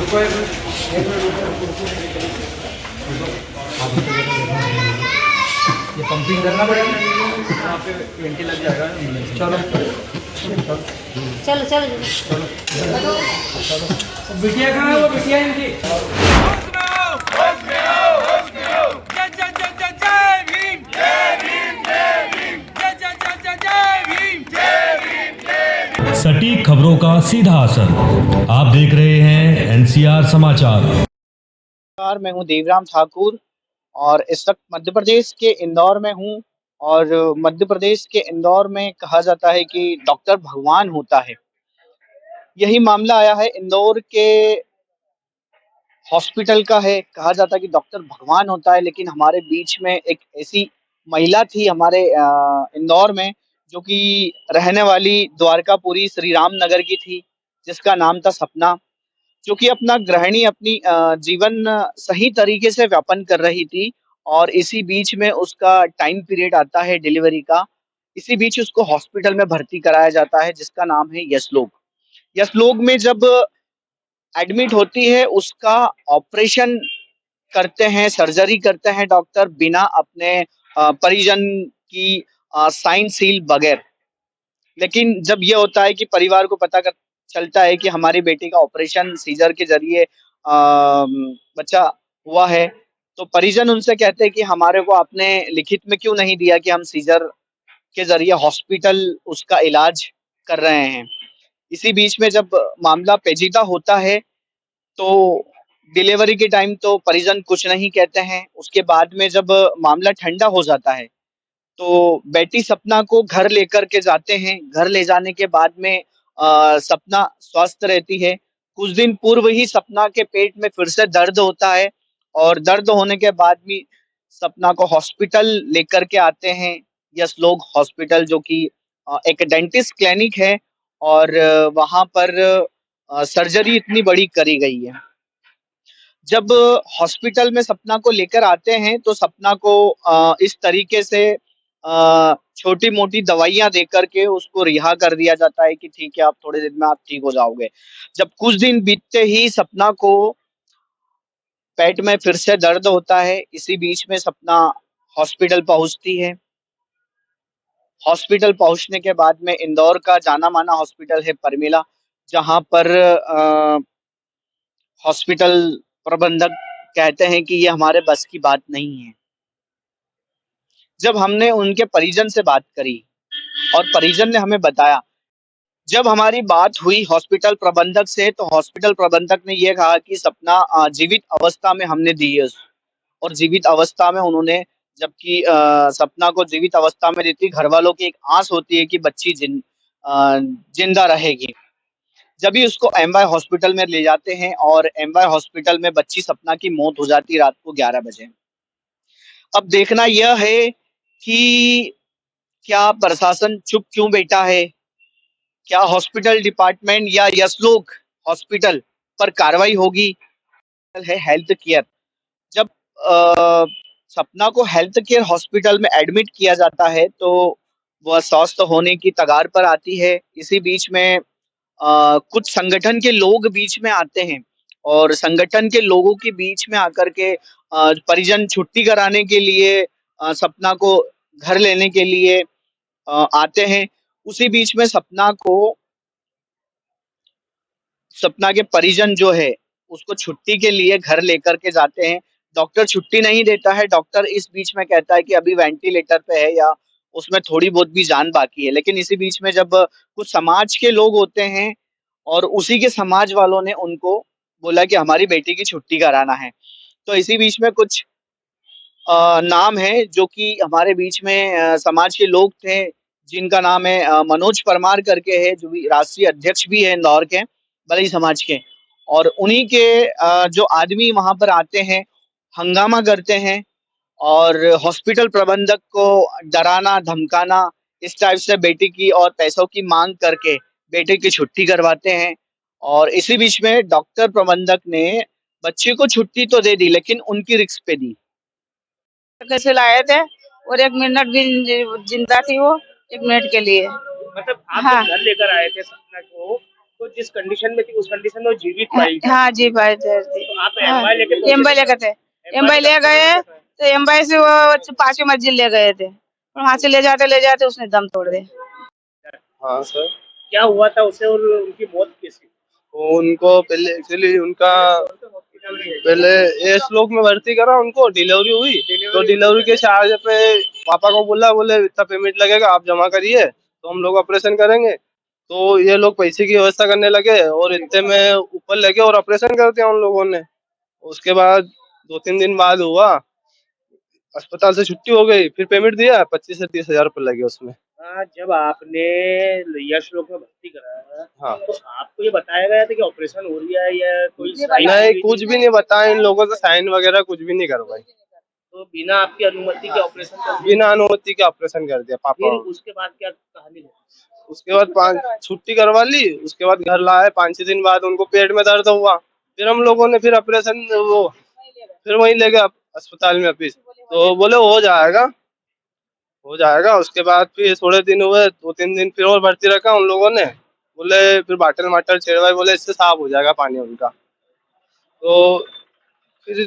ये पंपिंग करना पड़ेगा, यहाँ पे वेंटी लग जाएगा। चलो चलो चलो बिटिया कहाँ है? वो बिटिया इनकी सटीक खबरों का सीधा असर। आप देख रहे हैं एनसीआर समाचार। मैं हूं देवराम ठाकुर और इस वक्त मध्य प्रदेश के इंदौर में हूं। और मध्य प्रदेश के इंदौर में कहा जाता है कि डॉक्टर भगवान होता है। यही मामला आया है इंदौर के हॉस्पिटल का है। कहा जाता है कि डॉक्टर भगवान होता है, लेकिन हमारे बीच में एक ऐसी महिला थी हमारे इंदौर में, जो कि रहने वाली द्वारकापुरी श्री राम नगर की थी, जिसका नाम था सपना, जो कि अपना गृहिणी अपनी जीवन सही तरीके से व्यापन कर रही थी। और इसी बीच में उसका टाइम पीरियड आता है डिलीवरी का। इसी बीच उसको हॉस्पिटल में भर्ती कराया जाता है, जिसका नाम है यशलोक। यशलोक में जब एडमिट होती है, उसका ऑपरेशन करते हैं, सर्जरी करते हैं डॉक्टर, बिना अपने परिजन की साइन सील बगैर। लेकिन जब ये होता है कि परिवार को चलता है कि हमारी बेटी का ऑपरेशन सीजर के जरिए बच्चा हुआ है, तो परिजन उनसे कहते हैं कि हमारे को आपने लिखित में क्यों नहीं दिया कि हम सीजर के जरिए हॉस्पिटल उसका इलाज कर रहे हैं। इसी बीच में जब मामला पेचीदा होता है, तो डिलीवरी के टाइम तो परिजन कुछ नहीं कहते हैं। उसके बाद में जब मामला ठंडा हो जाता है, तो बेटी सपना को घर लेकर के जाते हैं। घर ले जाने के बाद में सपना स्वस्थ रहती है। कुछ दिन पूर्व ही सपना के पेट में फिर से दर्द होता है, और दर्द होने के बाद भी सपना को हॉस्पिटल लेकर के आते हैं, यशलोक हॉस्पिटल, जो कि एक डेंटिस्ट क्लिनिक है। और वहां पर सर्जरी इतनी बड़ी करी गई है। जब हॉस्पिटल में सपना को लेकर आते हैं, तो सपना को इस तरीके से छोटी मोटी दवाइयां दे करके उसको रिहा कर दिया जाता है कि ठीक है, आप थोड़े दिन में आप ठीक हो जाओगे। जब कुछ दिन बीतते ही सपना को पेट में फिर से दर्द होता है। इसी बीच में सपना हॉस्पिटल पहुंचती है। हॉस्पिटल पहुंचने के बाद में इंदौर का जाना माना हॉस्पिटल है परमिला, जहां पर हॉस्पिटल प्रबंधक कहते हैं कि ये हमारे बस की बात नहीं है। जब हमने उनके परिजन से बात करी, और परिजन ने हमें बताया, जब हमारी बात हुई हॉस्पिटल प्रबंधक से, तो हॉस्पिटल प्रबंधक ने ये कहा कि सपना जीवित अवस्था में हमने दी है और जीवित अवस्था में उन्होंने, जबकि सपना को जीवित अवस्था में देती, घर वालों की एक आस होती है कि बच्ची जिंदा रहेगी। जब भी उसको एमवाय हॉस्पिटल में ले जाते हैं, और एमवाय हॉस्पिटल में बच्ची सपना की मौत हो जाती है रात को 11 बजे। अब देखना यह है कि क्या प्रशासन चुप क्यों बैठा है? क्या हॉस्पिटल डिपार्टमेंट या यशलोक हॉस्पिटल पर कार्रवाई होगी? है हेल्थ केयर। जब अ, सपना को हेल्थ केयर हॉस्पिटल में एडमिट किया जाता है, तो वह स्वस्थ होने की कगार पर आती है। इसी बीच में कुछ संगठन के लोग बीच में आते हैं, और संगठन के लोगों के बीच में आकर के परिजन छुट्टी कराने के लिए सपना को घर लेने के लिए आते हैं। उसी बीच में सपना के परिजन जो है, उसको छुट्टी के लिए घर लेकर के जाते हैं। डॉक्टर छुट्टी नहीं देता है। डॉक्टर इस बीच में कहता है कि अभी वेंटिलेटर पे है, या उसमें थोड़ी बहुत भी जान बाकी है। लेकिन इसी बीच में जब कुछ समाज के लोग होते हैं, और उसी के समाज वालों ने उनको बोला कि हमारी बेटी की छुट्टी कराना है, तो इसी बीच में कुछ नाम है जो कि हमारे बीच में समाज के लोग थे, जिनका नाम है मनोज परमार करके है, जो भी राष्ट्रीय अध्यक्ष भी है इंदौर के बलई समाज के। और उन्हीं के जो आदमी वहां पर आते हैं, हंगामा करते हैं, और हॉस्पिटल प्रबंधक को डराना धमकाना, इस टाइप से बेटी की और पैसों की मांग करके बेटे की छुट्टी करवाते हैं। और इसी बीच में डॉक्टर प्रबंधक ने बच्चे को छुट्टी तो दे दी, लेकिन उनकी रिस्क पे दी। कैसे लाए थे, और 1 मिनट भी जिंदा थी वो, 1 मिनट के लिए। मतलब आप हाँ जब घर लेकर आए थे सपना को, तो जिस कंडीशन में थी उस कंडीशन में वो जीवित पाई थी। हाँ जी भाई थे तो आप एमआई लेके पहुंचे एम्बाई लेकर थे एम्बाई ले गए तो एम्बाई से वो 5वीं मंजिल ले गए थे और वहां से ले जाते उसने दम तोड़ दे। हाँ सर। क्या हुआ था उसे और उनकी मौत कैसी? तो उनको पहले एक्चुअली उनका पहले ए श्लोक में भर्ती करा, उनको डिलीवरी हुई तो डिलीवरी के चार्ज पे पापा को बोले इतना पेमेंट लगेगा आप जमा करिए तो हम लोग ऑपरेशन करेंगे। तो ये लोग पैसे की व्यवस्था करने लगे और इतने में ऊपर लगे और ऑपरेशन कर दिया उन लोगों ने। उसके बाद 2-3 दिन बाद हुआ, अस्पताल से छुट्टी हो गई, फिर पेमेंट दिया 25 से 30 हजार रुपये लगे उसमें। जब आपने यश लोक में भर्ती कराया हाँ। तो आपको ये बताया गया था कि ऑपरेशन हो रही है या कोई नहीं, कुछ भी नहीं बताया इन लोगों से, साइन वगैरह कुछ भी नहीं करवाई। तो बिना आपकी अनुमति के ऑपरेशन कर दिया? बिना अनुमति के ऑपरेशन कर दिया पापा। फिर उसके बाद क्या कहानी है? उसके बाद छुट्टी करवा ली, उसके बाद घर लाए, 5-6 दिन बाद उनको पेट में दर्द हुआ, फिर हम लोगों ने फिर ऑपरेशन वो फिर वहीं ले गए अस्पताल में ऑफिस, तो बोले हो जाएगा। उसके बाद फिर थोड़े दिन हुए, 2-3 दिन फिर और भर्ती रखा उन लोगों ने, बोले फिर बाटल माटल चढ़वाए, बोले इससे साफ हो जाएगा पानी उनका। तो फिर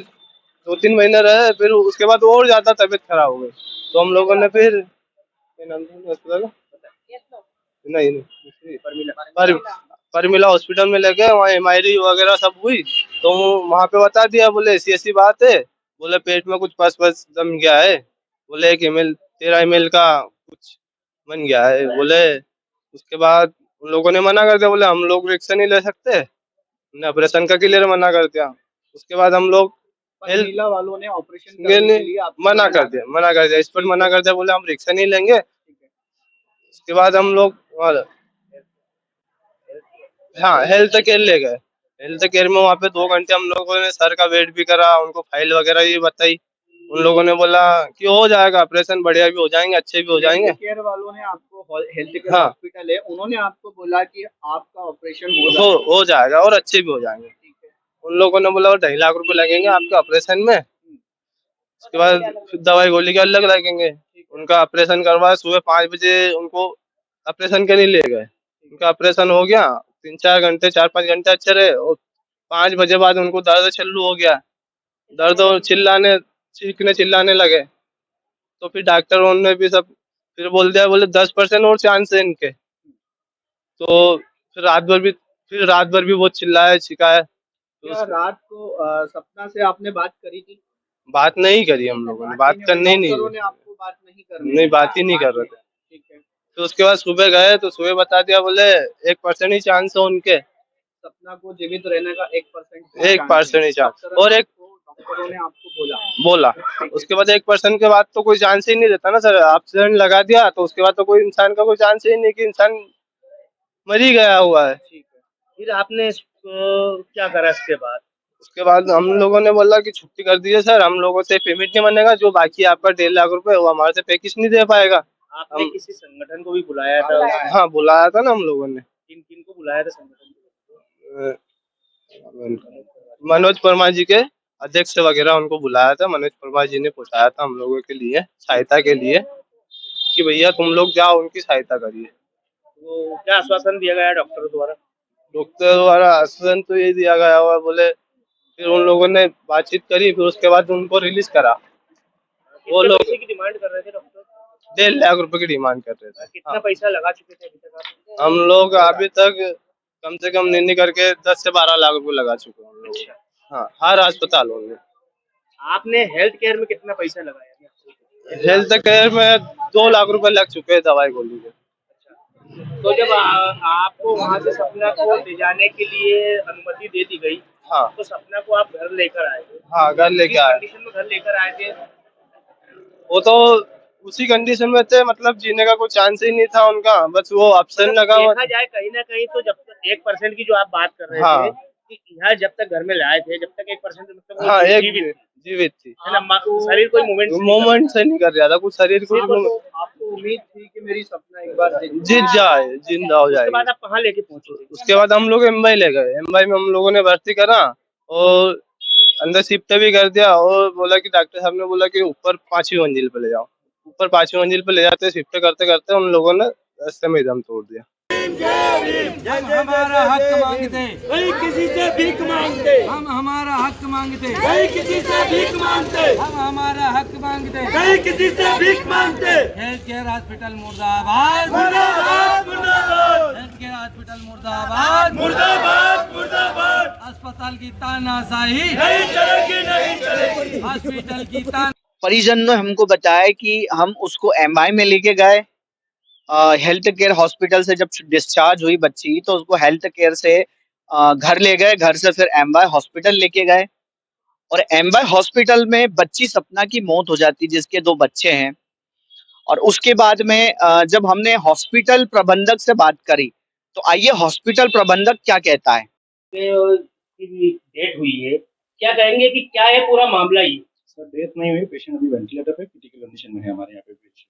2-3 महीने रहे, फिर उसके बाद और ज्यादा तबीयत खराब हो गई, तो हम लोगों ने फिर क्या नाम था अस्पताल का? नहीं परमिला हॉस्पिटल में लेके वहाँ एमआईआई वगैरह सब हुई, तो वहाँ पे बता दिया, बोले ऐसी बात है, बोले पेट में कुछ पस जम गया है, बोले 13 ml का कुछ बन गया है बोले। उसके बाद उन लोगों ने मना कर दिया, बोले हम लोग रिस्क नहीं ले सकते, उन्हें ऑपरेशन का क्लियर मना कर दिया। उसके बाद हम लोग महिला वालों ने ऑपरेशन करने के लिए मना कर दिया, इस पर मना कर दिया, बोले हम रिक्शा नहीं लेंगे। उसके बाद हम लोग हाँ हेल्थ केयर ले गए। हेल्थ केयर में वहाँ पे 2 घंटे हम लोगों ने सर का वेट भी करा, उनको फाइल वगैरह भी बताई। उन लोगों ने बोला कि हो जाएगा ऑपरेशन, बढ़िया भी हो जाएंगे, अच्छे भी हो जाएंगे। हेल्थ केयर वालों ने आपको, हेल्थ केयर हाँ। हॉस्पिटल है, उन्होंने आपको बोला कि आपका ऑपरेशन हो जाएगा और अच्छे भी हो जाएंगे। उन लोगों ने बोला 2.5 लाख रुपए लगेंगे आपके ऑपरेशन में, उसके बाद फिर दवाई गोली के अलग लगेंगे। उनका ऑपरेशन करवाया, सुबह 5 बजे उनको ऑपरेशन के लिए ले गए, उनका ऑपरेशन हो गया। 4-5 घंटे अच्छे रहे और 5 बजे बाद उनको दर्द चालू हो गया, दर्द और चिल्लाने लगे। तो फिर डॉक्टरों ने भी सब फिर बोल दिया, बोले 10% और चांस है इनके। तो फिर रात भर भी बहुत चिल्लाए छिकाए। क्या रात को सपना से आपने बात करी थी? बात नहीं करी हम लोगों ने, बात करने नहीं, आपको बात नहीं करनी, नहीं बात ही नहीं कर रहे थे। ठीक है। तो उसके बाद सुबह गए तो सुबह बता दिया, बोले 1% ही चांस है उनके, सपना को जीवित रहने का 1% 1% ही चांस। और एक डॉक्टरों ने आपको बोला उसके बाद 1% के बाद तो कोई चांस ही नहीं रहता ना सर। ऑक्सीजन लगा दिया तो उसके बाद तो कोई इंसान का कोई चांस ही नहीं कि इंसान मर ही गया हुआ है। फिर आपने क्या करा इसके बाद? उसके बाद हम लोगों ने बोला कि छुट्टी कर दीजिए सर, हम लोगों से पेमेंट नहीं बनेगा, जो बाकी आपका 1.5 लाख रुपए वो हमारे से पैकेज नहीं दे पाएगा। आपने किसी संगठन को भी बुलाया था? हाँ बुलाया था ना हम लोगों ने। किन को बुलाया था संगठन? मनोज वर्मा जी के अध्यक्ष वगैरह उनको बुलाया था। मनोज वर्मा जी ने पहुंचाया था हम लोगों के लिए सहायता के लिए कि भैया तुम लोग जाओ उनकी सहायता करिए। तो क्या आश्वासन दिया गया डॉक्टर द्वारा? डॉक्टर द्वारा आश्वासन तो ये दिया गया हुआ, बोले फिर उन लोगों ने बातचीत करी, फिर उसके बाद उनको रिलीज करा। वो लोग की डिमांड कर रहे थे डॉक्टर? 1.5 लाख रुपए की डिमांड कर रहे थे। कितना पैसा लगा चुके थे अभी तक आप? हम लोग अभी तक कम से कम नहीं करके 10 से 12 लाख रुपए लगा चुके हैं हम लोग। हाँ हर अस्पतालों में। आपने हेल्थ केयर में कितना पैसा लगाया? हेल्थ केयर में 2 लाख रुपए लग चुके हैं दवाई गोली के। तो जब आपको वहाँ से सपना को ले जाने के लिए अनुमति दे दी गई, हाँ तो सपना को आप घर लेकर आए थे? हाँ घर लेके आए। कंडीशन में घर लेकर आए थे? वो तो उसी कंडीशन में थे, मतलब जीने का कोई चांस ही नहीं था उनका, बस वो ऑप्शन लगा हुआ। देखा जाए कहीं ना कहीं तो जब तक 1% की जो आप बात कर रहे थे कि यहाँ जब तक घर में लाए थे, जब तक 1% मतलब हाँ जीवित थी, है ना, शरीर कोई मूवमेंट से नहीं कर रहा था कुछ, शरीर को। आपको उम्मीद थी कि मेरी सपना एक बार जिंदा हो जाए। उसके बाद आप कहाँ लेके पहुंचे? उसके बाद हम लोग एमआई ले गए। एमआई में हम लोगों ने भर्ती करा और अंदर शिफ्ट भी कर दिया और बोला कि डॉक्टर साहब ने बोला कि ऊपर 5वीं मंजिल पे ले जाओ। ऊपर 5वीं मंजिल पे ले जाते शिफ्ट करते करते उन लोगों ने रास्ते में दम तोड़ दिया। हम हमारा हक मांगते, कोई किसी से भीख मांगते, हम हमारा हक मांगते, कोई किसी से भीख मांगते, हम हमारा हक मांगते, कोई किसी से भीख मांगते। हेल्थ केयर हॉस्पिटल मुर्दाबाद, मुर्दाबाद, मुर्दाबाद। हेल्थ केयर हॉस्पिटल मुर्दाबाद, मुर्दाबाद, मुर्दाबाद। अस्पताल की तानाशाही नहीं चलेगी, नहीं चलेगी। हॉस्पिटल की परिजन ने हमको बताया कि हम उसको एमआई में लेके गए। हेल्थ केयर हॉस्पिटल से जब डिस्चार्ज हुई बच्ची तो उसको हेल्थ केयर से घर ले गए, घर से फिर एमवाई हॉस्पिटल लेके गए और एमवाई हॉस्पिटल में बच्ची सपना की मौत हो जाती, जिसके 2 बच्चे हैं। और उसके बाद में जब हमने हॉस्पिटल प्रबंधक से बात करी तो आइए हॉस्पिटल प्रबंधक क्या कहता है। डेट हुई है, क्या कहेंगे कि क्या है पूरा मामला ये? सर डेथ नहीं हुई, पेशेंट अभी वेंटिलेटर पे क्रिटिकल कंडीशन में है हमारे यहाँ पे पेशेंट।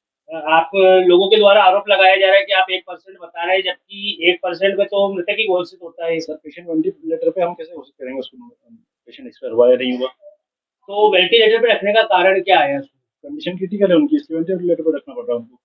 आप लोगों के द्वारा आरोप लगाया जा रहा है कि आप 1% बता रहे हैं, जबकि 1% में तो मृतक ही घोषित होता है। सर पेशेंट वेंटिलेटर पे हम कैसे घोषित करेंगे उसको, पेशेंट एक्सपायर हुआ या नहीं हुआ। तो वेंटिलेटर पे रखने का कारण क्या है? कंडीशन क्रिटिकल है उनकी, इसलिए वेंटिलेटर पे रखना पड़ रहा है उनको।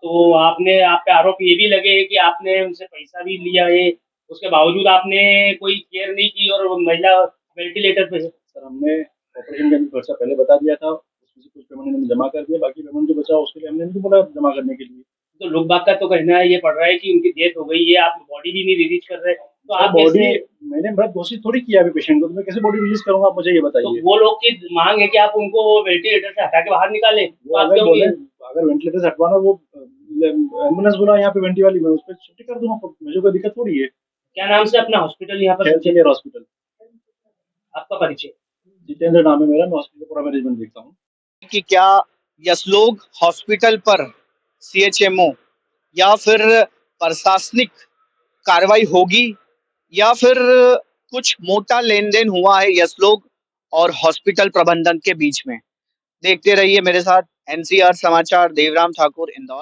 तो आप पे आरोप ये भी लगे कि आपने उनसे पैसा भी लिया है, उसके बावजूद आपने कोई केयर नहीं की और महिला वेंटिलेटर पे है। सर हमने ऑपरेशन का खर्चा पहले बता दिया था, उसमें से कुछ पेमेंट इन्होंने जमा कर दिया, बाकी पेमेंट जो बचा उसके लिए हमने इनको बोला जमा करने के लिए। तो लोग बाग का तो कहना है ये पड़ रहा है कि उनकी डेथ हो गई है, आप बॉडी भी नहीं रिलीज कर रहे, तो आप बॉडी मैंने मृत घोषित थोड़ी किया अभी पेशेंट को, तो मैं कैसे बॉडी रिलीज करूंगा, आप मुझे ये बताइए। तो वो लोग की मांग है कि आप उनको वेंटिलेटर से हटा के बाहर निकालें। तो आप अगर वेंटिलेटर से हटवाना, वो एम्बुलेंस बोला यहाँ पे वेंटी वाली, मैं उस पर छुट्टी कर दूंगा, मुझे कोई दिक्कत थोड़ी है। क्या नाम से अपना हॉस्पिटल यहाँ पर? Health care hospital. आपका परिचय? जितेंद्र नाम है मेरा, मैं हॉस्पिटल पूरा मैनेजमेंट देखता हूँ। कि क्या यशलोग हॉस्पिटल पर सीएचएमओ या फिर प्रशासनिक कार्रवाई होगी या फिर कुछ मोटा लेन देन हुआ है यशलोग और हॉस्पिटल प्रबंधन के बीच में। देखते रहिए मेरे साथ एनसीआर समाचार, देवराम ठाकुर, इंदौर।